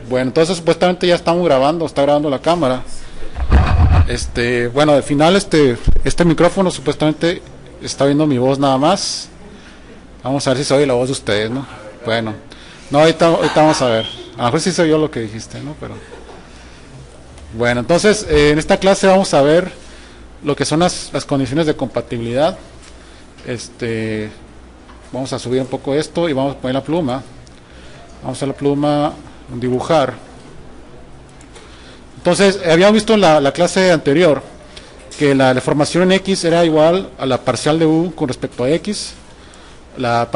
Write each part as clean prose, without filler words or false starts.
Bueno, entonces supuestamente ya estamos grabando, está grabando la cámara. Bueno, al final este micrófono supuestamente está viendo mi voz nada más. Vamos a ver si se oye la voz de ustedes, ¿no? Bueno, no, ahorita vamos a ver. A lo mejor sí se oyó lo que dijiste, ¿no? Pero bueno, entonces en esta clase vamos a ver lo que son las condiciones de compatibilidad. Vamos a subir un poco esto y vamos a poner la pluma. Vamos a la pluma, dibujar. Entonces, habíamos visto en la clase anterior que la deformación en X era igual a la parcial de U con respecto a X. La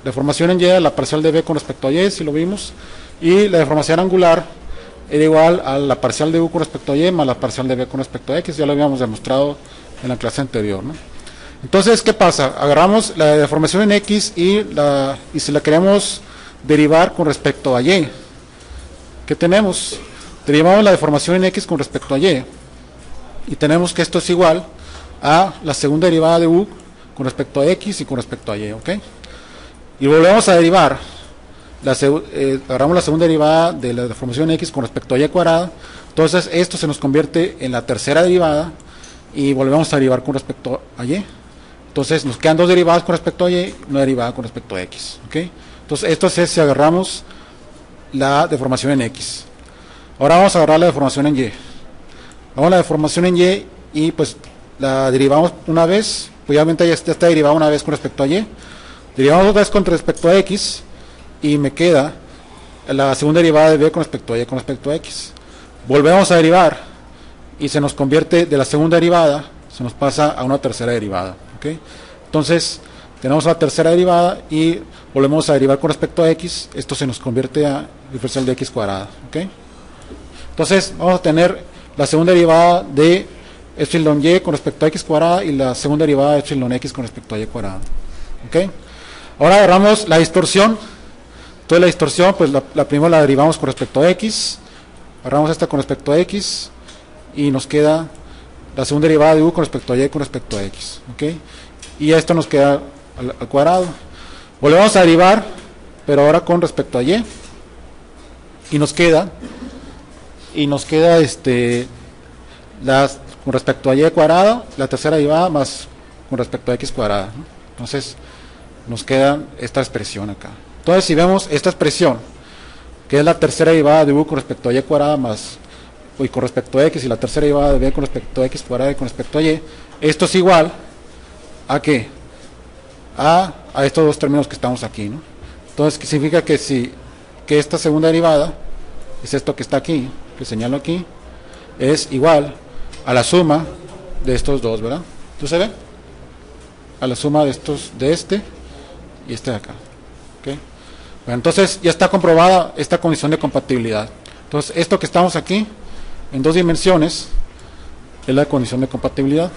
deformación en Y a la parcial de B con respecto a Y, si lo vimos. Y la deformación angular era igual a la parcial de U con respecto a Y más la parcial de B con respecto a X. Ya lo habíamos demostrado en la clase anterior, ¿no? Entonces, ¿qué pasa? Agarramos la deformación en X y si la queremos derivar con respecto a Y. ¿Qué tenemos? Derivamos la deformación en X con respecto a Y. Y tenemos que esto es igual a la segunda derivada de U con respecto a X y con respecto a Y, ¿ok? Y volvemos a derivar. Agarramos la segunda derivada de la deformación en X con respecto a Y cuadrada. Entonces, esto se nos convierte en la tercera derivada y volvemos a derivar con respecto a Y. Entonces, nos quedan dos derivadas con respecto a Y, una derivada con respecto a X, ¿ok? Entonces, esto es si agarramos la deformación en X. Ahora vamos a agarrar la deformación en Y. Vamos a la deformación en Y y pues la derivamos una vez, pues obviamente ya está derivada una vez con respecto a Y. Derivamos otra vez con respecto a X y me queda la segunda derivada de B con respecto a Y con respecto a X. Volvemos a derivar y se nos convierte de la segunda derivada, se nos pasa a una tercera derivada, ¿ok? Entonces, tenemos la tercera derivada y volvemos a derivar con respecto a X, esto se nos convierte a diferencial de X cuadrada, ¿ok? Entonces, vamos a tener la segunda derivada de epsilon Y con respecto a X cuadrada y la segunda derivada de epsilon X con respecto a Y cuadrada, ¿ok? Ahora agarramos la distorsión. Entonces, la distorsión, pues la primera la derivamos con respecto a X, agarramos esta con respecto a X y nos queda la segunda derivada de U con respecto a Y con respecto a X, ¿ok? Y esto nos queda al cuadrado. Volvemos a derivar, pero ahora con respecto a Y. Y nos queda con respecto a Y cuadrado, la tercera derivada más con respecto a X cuadrada, ¿no? Entonces, nos queda esta expresión acá. Entonces, si vemos esta expresión, que es la tercera derivada de U con respecto a Y cuadrada más y con respecto a X, y la tercera derivada de B con respecto a X cuadrada y con respecto a Y, esto es igual ¿a qué? A estos dos términos que estamos aquí, ¿no? Entonces, ¿qué significa? Que esta segunda derivada es esto que está aquí, que señalo aquí, es igual a la suma de estos dos, ¿verdad? ¿Tú se ve? A la suma de estos, de este y este de acá, ¿ok? Bueno, entonces ya está comprobada esta condición de compatibilidad. Entonces, esto que estamos aquí en dos dimensiones es la condición de compatibilidad.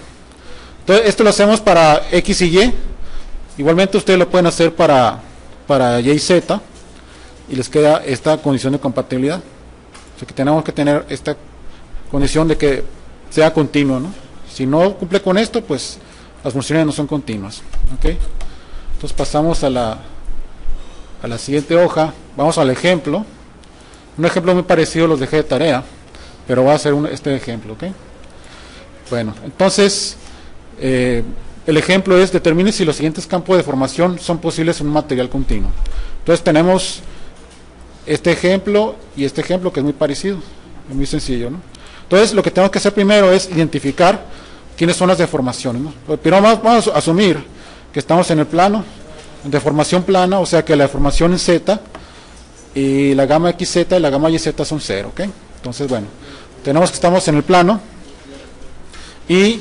Entonces, esto lo hacemos para X y Y. Igualmente ustedes lo pueden hacer para Y y Z y les queda esta condición de compatibilidad. O sea que tenemos que tener esta condición de que sea continuo, ¿no? Si no cumple con esto, pues las funciones no son continuas, ¿ok? Entonces pasamos a la siguiente hoja. Vamos al ejemplo. Un ejemplo muy parecido los dejé de tarea, pero voy a hacer este ejemplo, ¿ok? Bueno, entonces el ejemplo es: determine si los siguientes campos de deformación son posibles en un material continuo. Entonces tenemos este ejemplo y este ejemplo, que es muy parecido, es muy sencillo, ¿no? Entonces, lo que tenemos que hacer primero es identificar quiénes son las deformaciones, ¿no? Pero vamos a asumir que estamos en el plano, en deformación plana, o sea que la deformación en Z y la gamma XZ y la gamma YZ son 0, ¿ok? Entonces, bueno, tenemos que estamos en el plano y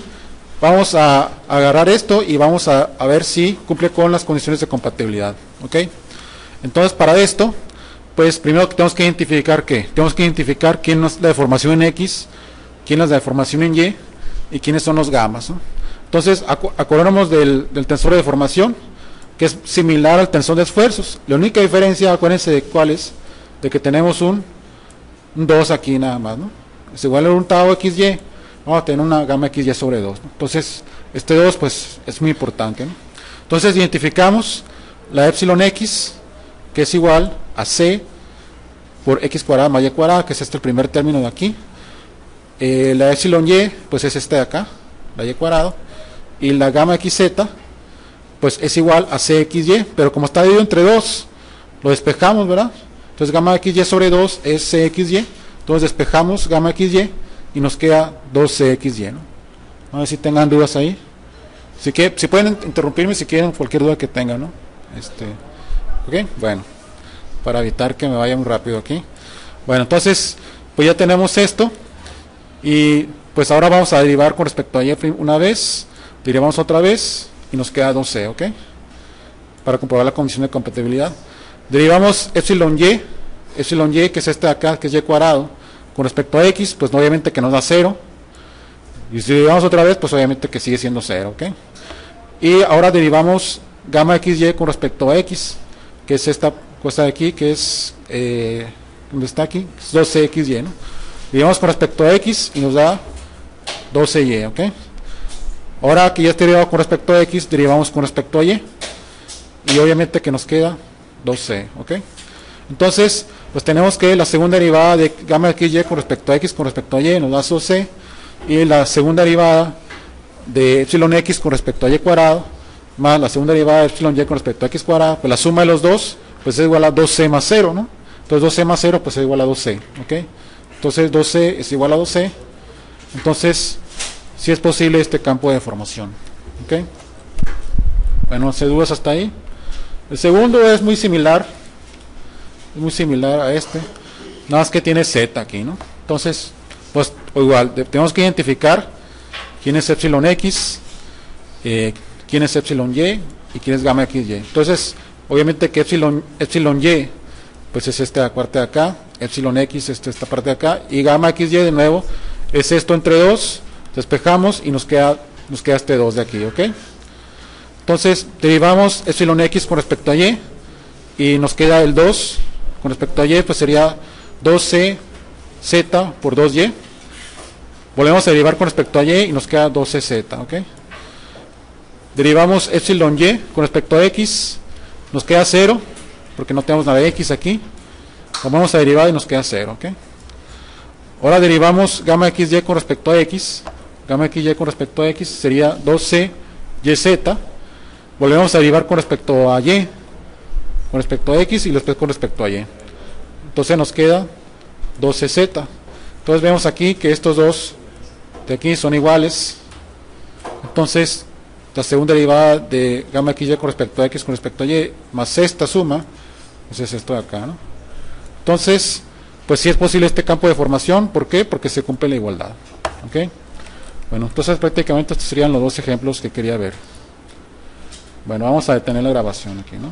vamos a agarrar esto y vamos a ver si cumple con las condiciones de compatibilidad, ¿ok? Entonces, para esto, pues primero tenemos que identificar ¿qué? Tenemos que identificar quién es la deformación en X, quién es la deformación en Y y quiénes son los gamas, ¿no? Entonces, acordamos del tensor de deformación, que es similar al tensor de esfuerzos. La única diferencia, acuérdense de cuál es, de que tenemos un 2 aquí nada más, ¿no? Es igual a un tau XY, vamos a tener una gamma XY sobre 2, ¿no? Entonces, este 2 pues es muy importante, ¿no? Entonces, identificamos la epsilon X, que es igual a C por x cuadrada más y cuadrada, que es este el primer término de aquí. La epsilon y, pues es este de acá, la y cuadrado, y la gamma xz, pues es igual a cxy, pero como está dividido entre 2, lo despejamos, ¿verdad? Entonces gamma xy sobre 2 es cxy, entonces despejamos gamma xy y nos queda 2cxy, ¿no? A ver si tengan dudas ahí. Si pueden interrumpirme si quieren, cualquier duda que tengan, ¿no? Ok, bueno, para evitar que me vaya muy rápido aquí. Bueno, entonces, pues ya tenemos esto. Y pues ahora vamos a derivar con respecto a y una vez, derivamos otra vez y nos queda 2c, ¿ok? Para comprobar la condición de compatibilidad. Derivamos epsilon y, que es este de acá, que es y cuadrado, con respecto a x, pues obviamente que nos da 0. Y si derivamos otra vez, pues obviamente que sigue siendo 0, ¿ok? Y ahora derivamos gamma xy con respecto a x, que es esta cosa de aquí, que es, ¿dónde está aquí? Es 12xy, ¿no? Derivamos con respecto a x y nos da 12y, ¿ok? Ahora que ya está derivado con respecto a x, derivamos con respecto a y. Y obviamente que nos queda 2c, ¿ok? Entonces, pues tenemos que la segunda derivada de gamma xy con respecto a x con respecto a y nos da 2c. Y la segunda derivada de epsilon x con respecto a y cuadrado, más la segunda derivada de epsilon y con respecto a x cuadrado, pues la suma de los dos, pues es igual a 2c más 0, ¿no? Entonces 2c más 0, pues es igual a 2c, ¿ok? Entonces 2c es igual a 2c. Entonces, sí es posible este campo de deformación, ¿ok? Bueno, ¿se dudas hasta ahí? El segundo es muy similar a este, nada más que tiene z aquí, ¿no? Entonces, pues igual, tenemos que identificar quién es epsilon x, quién es epsilon y y quién es gamma xy. Entonces, obviamente que epsilon y, pues es esta parte de acá, epsilon x es esta parte de acá, y gamma xy de nuevo es esto entre 2, despejamos y nos queda este 2 de aquí, ¿ok? Entonces, derivamos epsilon x con respecto a y, y nos queda el 2 con respecto a y, pues sería 2c z por 2y. Volvemos a derivar con respecto a y y nos queda 12z, ¿ok? Derivamos epsilon y con respecto a x, nos queda 0, porque no tenemos nada de x aquí. Vamos a derivar y nos queda 0, ¿ok? Ahora derivamos gamma xy con respecto a x. Gamma xy con respecto a x sería 12 yz. Volvemos a derivar con respecto a y, con respecto a x y después con respecto a y. Entonces nos queda 12z. Entonces vemos aquí que estos dos de aquí son iguales. Entonces la segunda derivada de gamma xy con respecto a x con respecto a y más esta suma, pues es esto de acá, ¿no? Entonces, pues sí es posible este campo de deformación. ¿Por qué? Porque se cumple la igualdad, ¿ok? Bueno, entonces prácticamente estos serían los dos ejemplos que quería ver. Bueno, vamos a detener la grabación aquí, ¿no?